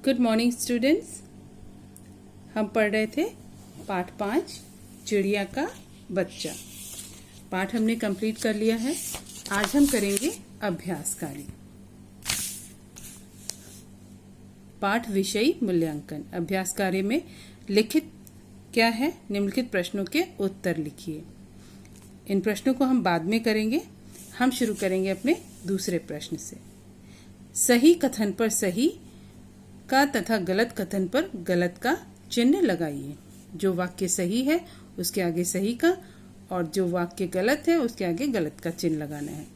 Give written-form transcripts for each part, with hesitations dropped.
Good morning students. हम पढ़ रहे थे पाठ 5 चिड़िया का बच्चा। पाठ हमने कंप्लीट कर लिया है। आज हम करेंगे अभ्यास कार्य। पाठ विषय मूल्यांकन। अभ्यास कार्य में लिखित क्या है? निम्नलिखित प्रश्नों के उत्तर लिखिए। इन प्रश्नों को हम बाद में करेंगे। हम शुरू करेंगे अपने दूसरे प्रश्न से। सही कथन पर सही का तथा गलत कथन पर गलत का चिन्ह लगाइए। जो वाक्य सही है उसके आगे सही का और जो वाक्य गलत है उसके आगे गलत का चिन्ह लगाना है।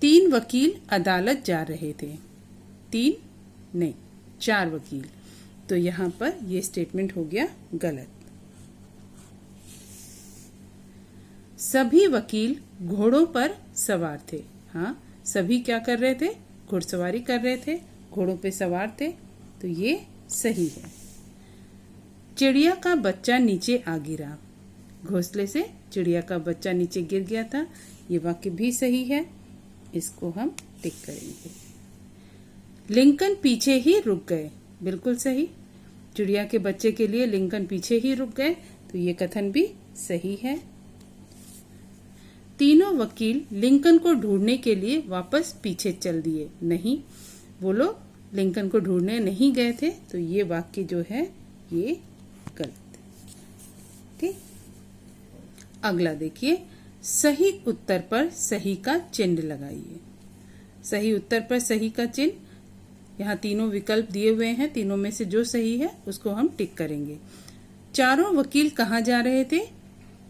3 वकील अदालत जा रहे थे। 3 नहीं 4 वकील। तो यहाँ पर ये स्टेटमेंट हो गया गलत। सभी वकील घोड़ों पर सवार थे। हाँ, सभी क्या कर रहे थे? घुड़सवारी कर रहे थे, घोड़ों पे सवार थे। तो ये सही है। चिड़िया का बच्चा नीचे आ गिरा। घोंसले से चिड़िया का बच्चा नीचे गिर गया था। ये वाक्य भी सही है। इसको हम टिक करेंगे। लिंकन पीछे ही रुक गए। बिल्कुल सही। चिड़िया के बच्चे के लिए लिंकन पीछे ही रुक गए। तो ये कथन भी सही है। तीनों वकील लिंकन को ढूंढने के लिए वापस पीछे चल दिए। नहीं, वो लोग लिंकन को ढूंढने नहीं गए थे। तो ये वाक्य जो है ये गलत है। ठीक, अगला देखिए। सही उत्तर पर सही का चिन्ह लगाइए। सही उत्तर पर सही का चिन्ह। यहाँ तीनों विकल्प दिए हुए हैं। तीनों में से जो सही है उसको हम टिक करेंगे। चारों वकील कहाँ जा रहे थे?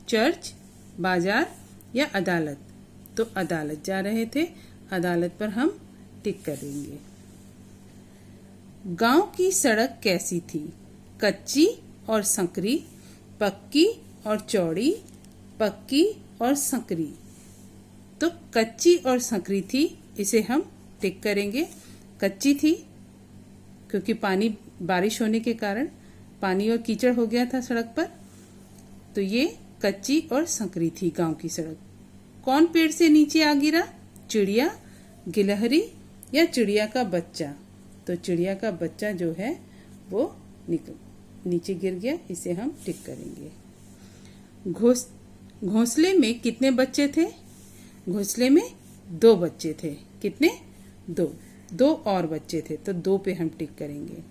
चर्च, बाजार या अदालत? तो अदालत जा रहे थे। अदालत पर हम टिक करेंगे। गांव की सड़क कैसी थी? कच्ची और संकरी, पक्की और चौड़ी, पक्की और संकरी। तो कच्ची और संकरी थी, इसे हम टिक करेंगे। कच्ची थी क्योंकि पानी बारिश होने के कारण पानी और कीचड़ हो गया था सड़क पर। तो ये कच्ची और संकरी थी गांव की सड़क। कौन पेड़ से नीचे आ गिरा? चिड़िया, गिलहरी या चिड़िया का बच्चा? तो चिड़िया का बच्चा जो है वो नीचे गिर गया। इसे हम टिक करेंगे। घोंसले में कितने बच्चे थे? घोंसले में 2 बच्चे थे। कितने? 2 और बच्चे थे। तो 2 पे हम टिक करेंगे।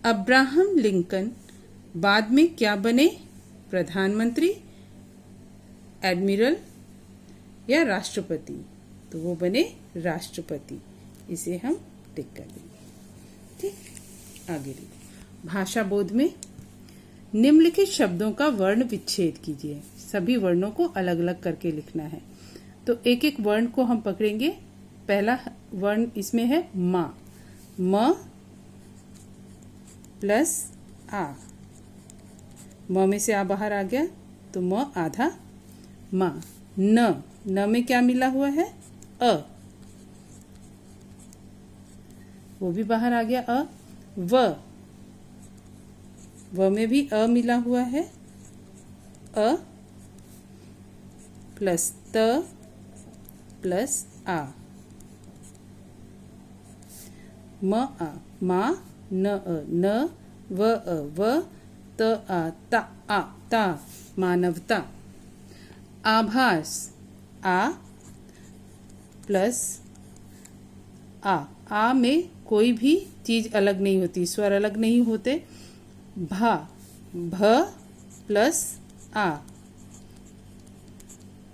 अब्राहम लिंकन बाद में क्या बने? प्रधानमंत्री, एडमिरल या राष्ट्रपति? तो वो बने राष्ट्रपति। इसे हम टिक कर देंगे। ठीक, आगे देखिए। भाषा बोध में निम्नलिखित शब्दों का वर्ण विच्छेद कीजिए। सभी वर्णों को अलग अलग करके लिखना है। तो एक एक वर्ण को हम पकड़ेंगे। पहला वर्ण इसमें है मा। म प्लस आ। म में से आ बाहर आ गया तो म आधा मा। न में क्या मिला हुआ है? अ, वो भी बाहर आ गया अ। व में भी अ मिला हुआ है। अ प्लस त प्लस आ। म आ, मा न अ, न व अ, व त आ, ता आ, ता मानवता। आभास आ प्लस आ में कोई भी चीज अलग नहीं होती, स्वर अलग नहीं होते। भा, भ प्लस आ।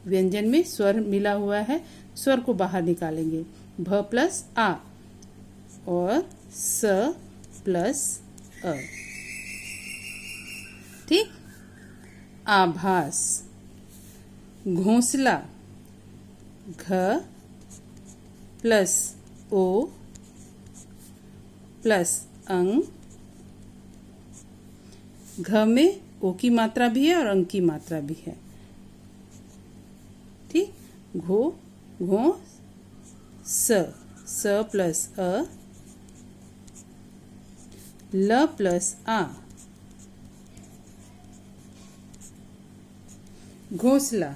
व्यंजन में स्वर मिला हुआ है, स्वर को बाहर निकालेंगे। भ प्लस आ और स प्लस अ। ठीक, आभास। घोंसला, घ प्लस ओ प्लस अंग। घ में ओ की मात्रा भी है और अंग की मात्रा भी है। ठीक, घो स प्लस अ। ल प्लस आ। घोंसला।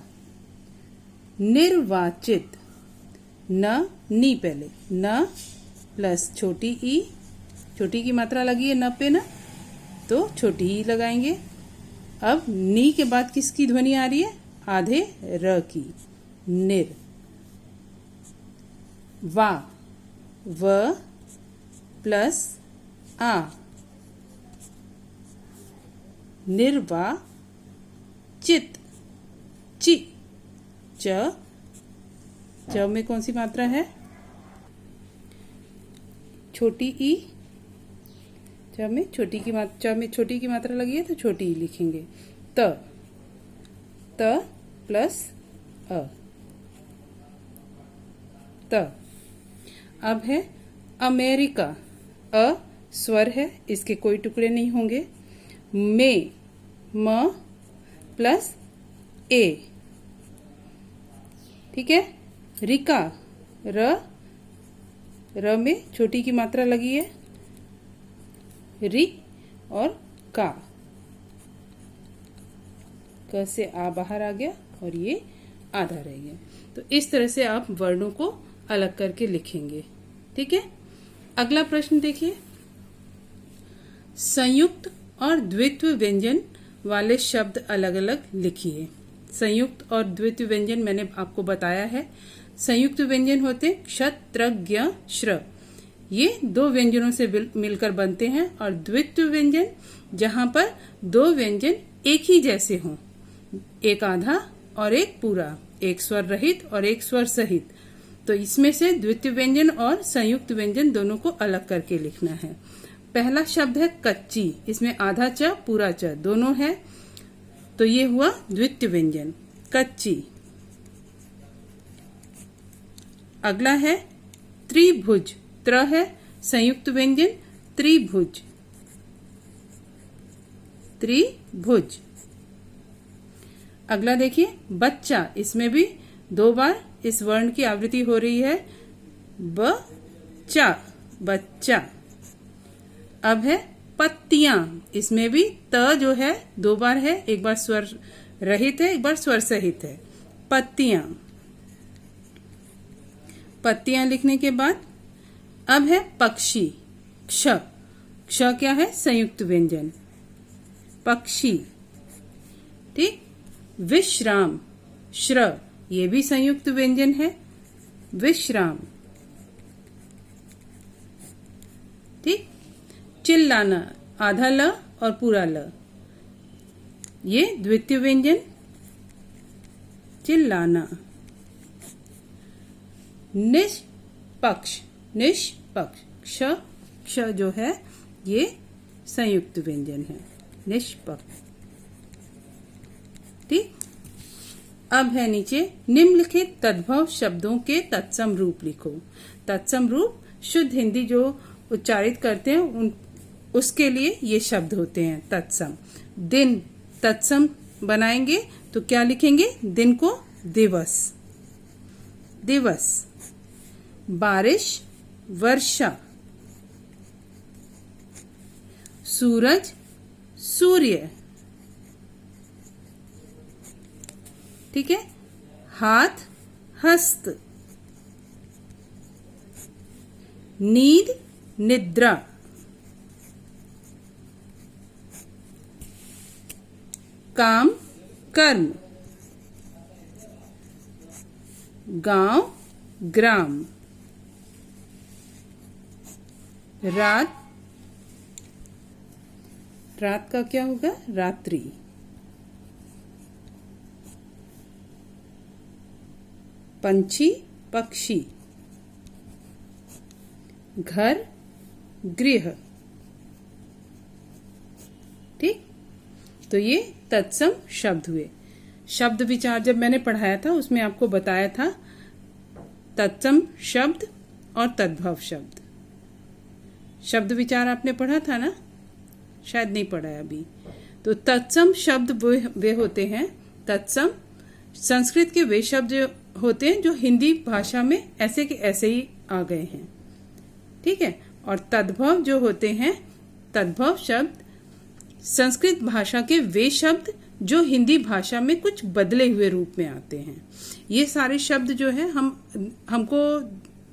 निर्वाचित, न नी पहले, न प्लस छोटी ई, छोटी की मात्रा लगी है न पे ना, तो छोटी ई लगाएंगे। अब नी के बाद किसकी ध्वनि आ रही है? आधे र की, निर। वा, व प्लस आ, निर्वा चित, चि। च में कौन सी मात्रा है? छोटी ई। च में छोटी की मात्रा लगी है तो छोटी ई लिखेंगे। त प्लस अ, त। अब है अमेरिका, अ स्वर है, इसके कोई टुकड़े नहीं होंगे। में, म प्लस ए, ठीक है। रिका, र में छोटी की मात्रा लगी है, रि और का, क से आ बाहर आ गया और ये आधा रह गया। तो इस तरह से आप वर्णों को अलग करके लिखेंगे, ठीक है। अगला प्रश्न देखिए, संयुक्त और द्वित्व व्यंजन वाले शब्द अलग अलग लिखिए। संयुक्त और द्वित्व व्यंजन मैंने आपको बताया है। संयुक्त व्यंजन होते क्षत, त्र, ज्ञ, श्र, ये दो व्यंजनों से मिलकर बनते हैं। और द्वित्व व्यंजन जहां पर दो व्यंजन एक ही जैसे हों, एक आधा और एक पूरा, एक स्वर रहित और एक स्वर सहित, तो इसमें से द्वित्व व्यंजन और संयुक्त व्यंजन दोनों को अलग करके लिखना है। पहला शब्द है कच्ची, इसमें आधा च पूरा च दोनों है, तो ये हुआ द्वित्व व्यंजन, कच्ची। अगला है त्रिभुज, त्र है संयुक्त व्यंजन, त्रिभुज, त्रिभुज। अगला देखिए बच्चा, इसमें भी दो बार इस वर्ण की आवृत्ति हो रही है, बच्चा, बच्चा। अब है पत्तियां, इसमें भी त जो है दो बार है, एक बार स्वर रहित है, एक बार स्वर सहित है, पत्तियां। पत्तियां लिखने के बाद अब है पक्षी, क्ष, क्ष क्या है? संयुक्त व्यंजन, पक्षी, ठीक। विश्राम, श्र, ये भी संयुक्त व्यंजन है, विश्राम, ठीक। चिल्लाना, आधा ल और पूरा ल, ये द्वितीय व्यंजन, चिल्लाना। निष्पक्ष, निष्पक्ष, क्ष, क्ष जो है ये संयुक्त व्यंजन है, निष्पक्ष, ठीक। अब है नीचे निम्नलिखित तद्भव शब्दों के तत्सम रूप लिखो। तत्सम रूप शुद्ध हिंदी जो उच्चारित करते हैं उसके लिए ये शब्द होते हैं तत्सम। दिन, तत्सम बनाएंगे तो क्या लिखेंगे? दिन को दिवस, दिवस। बारिश, वर्षा। सूरज, सूर्य, ठीक है। हाथ, हस्त। नींद, निद्रा। काम, कर्म। गांव, ग्राम। रात, रात का क्या होगा? रात्रि। पंछी, पक्षी। घर, गृह, ठीक। तो ये तत्सम शब्द हुए। शब्द विचार जब मैंने पढ़ाया था उसमें आपको बताया था तत्सम शब्द और तद्भव शब्द। शब्द विचार आपने पढ़ा था ना? शायद नहीं पढ़ा है अभी। तो तत्सम शब्द वे होते हैं, तत्सम संस्कृत के वे शब्द होते हैं जो हिंदी भाषा में ऐसे के ऐसे ही आ गए हैं, ठीक है। और तद्भव जो होते हैं, तद्भव शब्द संस्कृत भाषा के वे शब्द जो हिंदी भाषा में कुछ बदले हुए रूप में आते हैं। ये सारे शब्द जो है हमको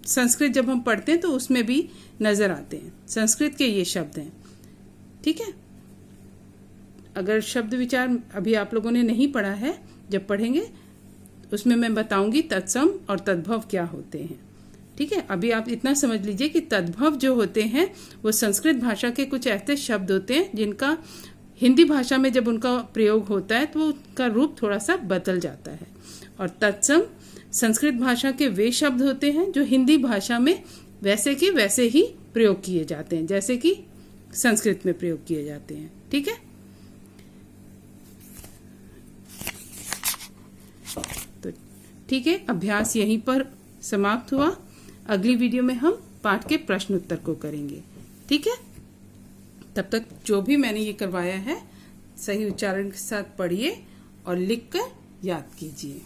संस्कृत जब हम पढ़ते हैं तो उसमें भी नजर आते हैं। संस्कृत के ये शब्द हैं, ठीक है। अगर शब्द विचार अभी आप लोगों ने नहीं पढ़ा है, जब पढ़ेंगे उसमें मैं बताऊंगी तत्सम और तद्भव क्या होते हैं, ठीक है। अभी आप इतना समझ लीजिए कि तद्भव जो होते हैं वो संस्कृत भाषा के कुछ ऐसे शब्द होते हैं जिनका हिंदी भाषा में जब उनका प्रयोग होता है तो उसका रूप थोड़ा सा बदल जाता है। और तत्सम संस्कृत भाषा के वे शब्द होते हैं जो हिंदी भाषा में वैसे के वैसे ही प्रयोग किए जाते हैं जैसे कि संस्कृत में प्रयोग किए जाते हैं, ठीक है। तो ठीक है, अभ्यास यहीं पर समाप्त हुआ। अगली वीडियो में हम पाठ के प्रश्न उत्तर को करेंगे, ठीक है। तब तक जो भी मैंने ये करवाया है सही उच्चारण के साथ पढ़िए और लिखकर याद कीजिए।